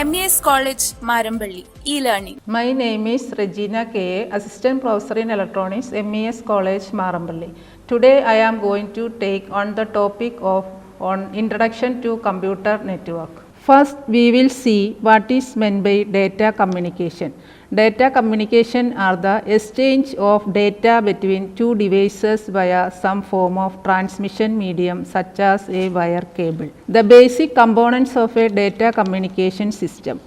MES College, Marambally, e-learning. My name is Regina K. Assistant Professor in Electronics, MES College, Marambally. Today I am going to take on the topic of Introduction to Computer Network. First, we will see what is meant by data communication. Data communication are the exchange of data between two devices via some form of transmission medium such as a wire cable. The basic components of a data communication system.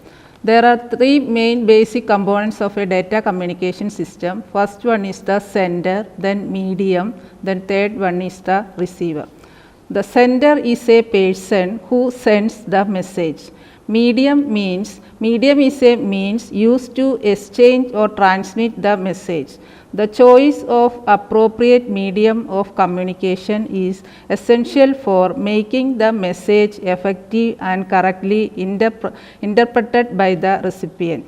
There are three main basic components of a data communication system. First one is the sender, then medium, then third one is the receiver. The sender is a person who sends the message. Medium is a means used to exchange or transmit the message. The choice of appropriate medium of communication is essential for making the message effective and correctly interpreted by the recipient.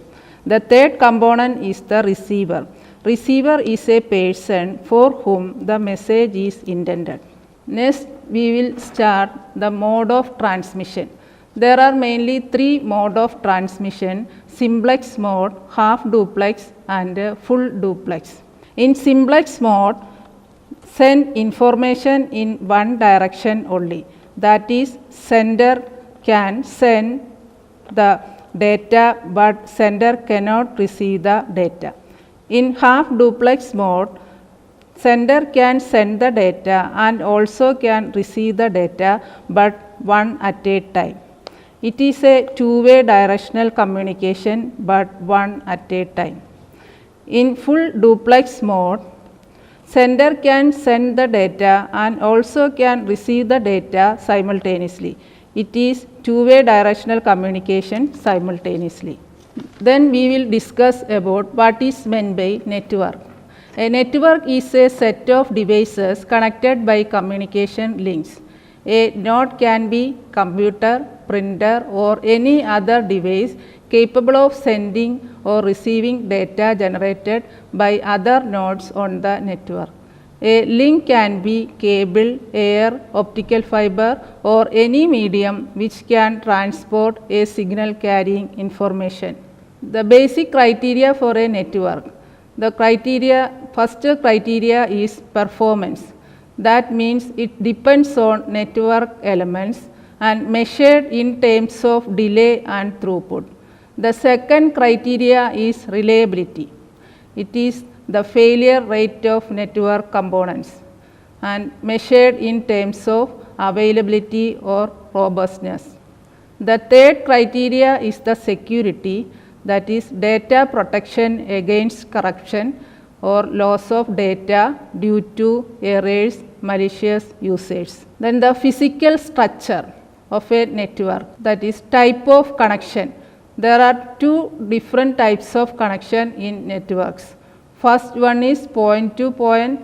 The third component is the receiver. Receiver is a person for whom the message is intended. Next, we will start the mode of transmission. There are mainly three modes of transmission: simplex mode, half duplex and full duplex. In simplex mode, send information in one direction only. That is, sender can send the data but sender cannot receive the data. In half duplex mode, sender can send the data and also can receive the data but one at a time. It is a two-way directional communication but one at a time. In full duplex mode, sender can send the data and also can receive the data simultaneously. It is two-way directional communication simultaneously. Then we will discuss about what is meant by network. A network is a set of devices connected by communication links. A node can be computer, printer or any other device capable of sending or receiving data generated by other nodes on the network. A link can be cable, air, optical fiber or any medium which can transport a signal carrying information. The basic criteria for a network. First criteria is performance. That means it depends on network elements and measured in terms of delay and throughput. The second criteria is reliability. It is the failure rate of network components and measured in terms of availability or robustness. The third criteria is the security, that is data protection against corruption or loss of data due to errors, malicious users. Then the physical structure of a network, that is type of connection. There are two different types of connection in networks. First one is point to point,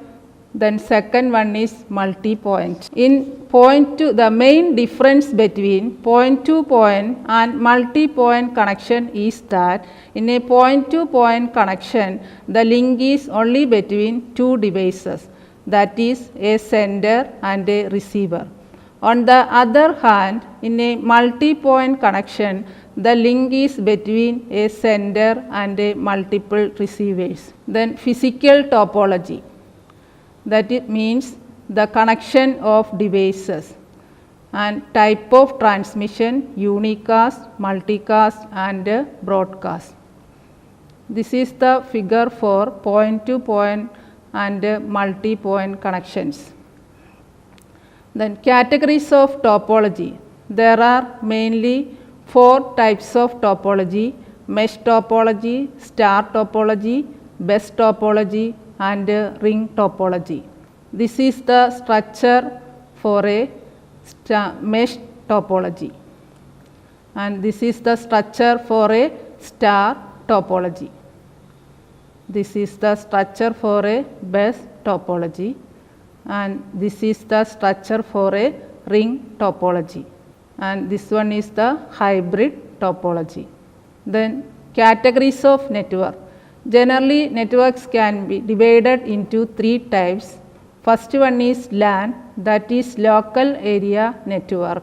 then second one is multi-point. In point to, the main difference between point to point and multi-point connection is that in a point to point connection, the link is only between two devices, that is a sender and a receiver. On the other hand, in a multi-point connection, the link is between a sender and a multiple receivers. Then physical topology, that it means the connection of devices, and type of transmission, unicast, multicast and broadcast. This is the figure for point to point and multi-point connections. Then categories of topology. There are mainly four types of topology: mesh topology, star topology, bus topology and ring topology. This is the structure for a mesh topology and this is the structure for a star topology. This is the structure for a bus topology, and this is the structure for a ring topology, and this one is the hybrid topology. Then categories of network. Generally, networks can be divided into three types. First one is LAN, that is local area network,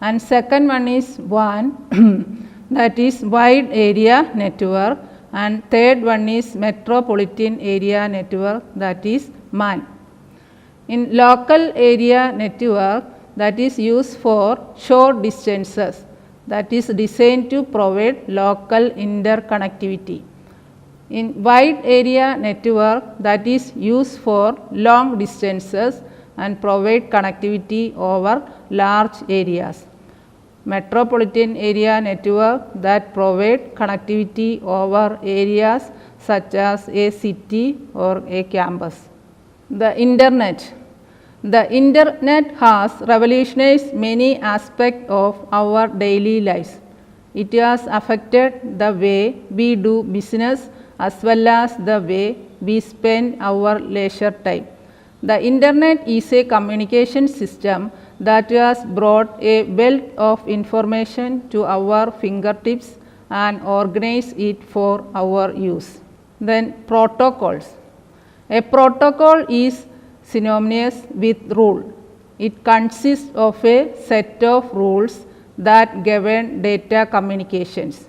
and second one is WAN that is wide area network, and third one is metropolitan area network, that is MAN. In local area network, that is used for short distances, that is designed to provide local interconnectivity. In wide area network, that is used for long distances and provide connectivity over large areas. Metropolitan area network that provide connectivity over areas such as a city or a campus. The Internet. The Internet has revolutionized many aspects of our daily lives. It has affected the way we do business as well as the way we spend our leisure time. The Internet is a communication system that has brought a wealth of information to our fingertips and organized it for our use. Then protocols. A protocol is synonymous with rule. It consists of a set of rules that govern data communications.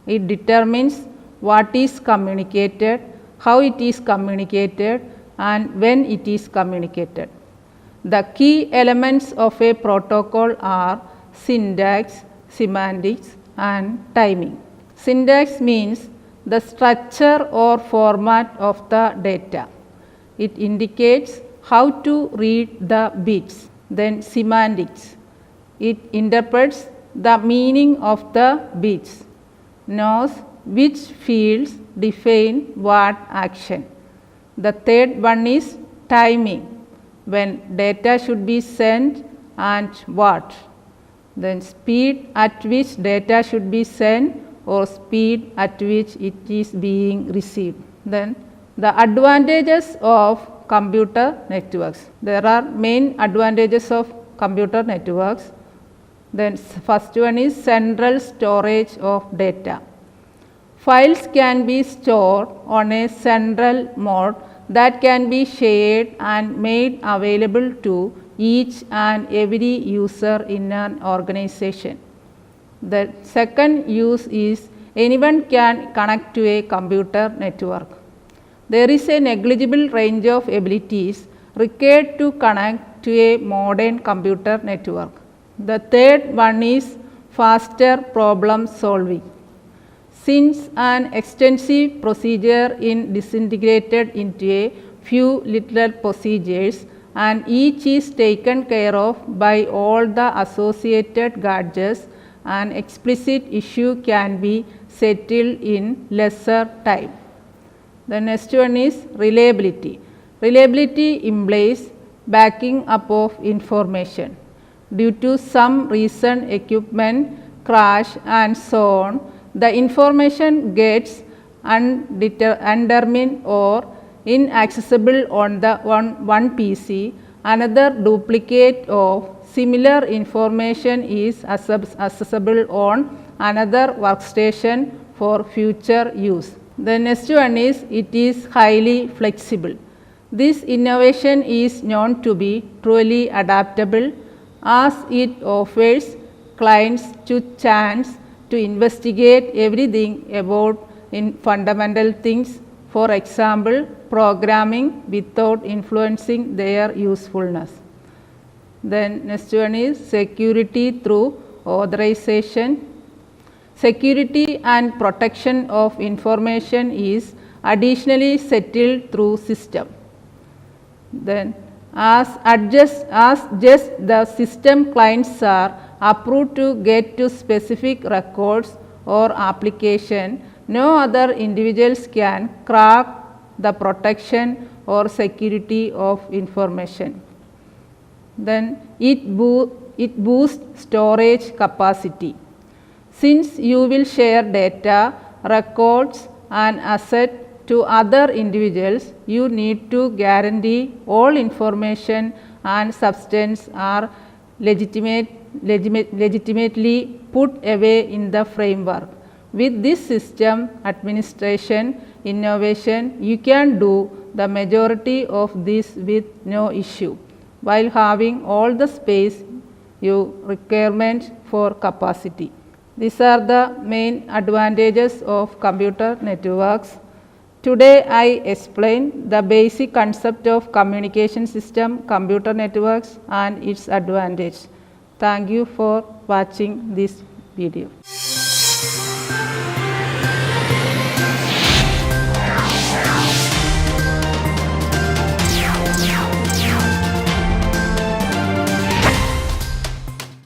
It determines what is communicated, how it is communicated, and when it is communicated. The key elements of a protocol are syntax, semantics, and timing. Syntax means the structure or format of the data. It indicates how to read the bits. Then semantics. It interprets the meaning of the bits, knows which fields define what action. The third one is timing, when data should be sent and what. Then speed at which data should be sent or speed at which it is being received. Then the advantages of computer networks. There are main advantages of computer networks. Then first one is central storage of data. Files can be stored on a central mode that can be shared and made available to each and every user in an organization. The second use is anyone can connect to a computer network. There is a negligible range of abilities required to connect to a modern computer network. The third one is faster problem solving. Since an extensive procedure is disintegrated into a few little procedures and each is taken care of by all the associated gadgets, an explicit issue can be settled in lesser time. The next one is reliability. Reliability implies backing up of information. Due to some reason equipment crash and so on, the information gets undetermined or inaccessible on the one PC. Another duplicate of similar information is accessible on another workstation for future use. The next one is it is highly flexible. This innovation is known to be truly adaptable as it offers clients to chance to investigate everything about in fundamental things, for example, programming without influencing their usefulness. Then next one is security through authorization. Security and protection of information is additionally settled through system. Then as just the system clients are approved to get to specific records or application, no other individuals can crack the protection or security of information. Then it boosts storage capacity. Since you will share data, records and assets to other individuals, you need to guarantee all information and substance are legitimately put away in the framework. With this system administration innovation, you can do the majority of this with no issue, while having all the space you requirement for capacity. These are the main advantages of computer networks. Today I explain the basic concept of communication system, computer networks and its advantage. Thank you for watching this video.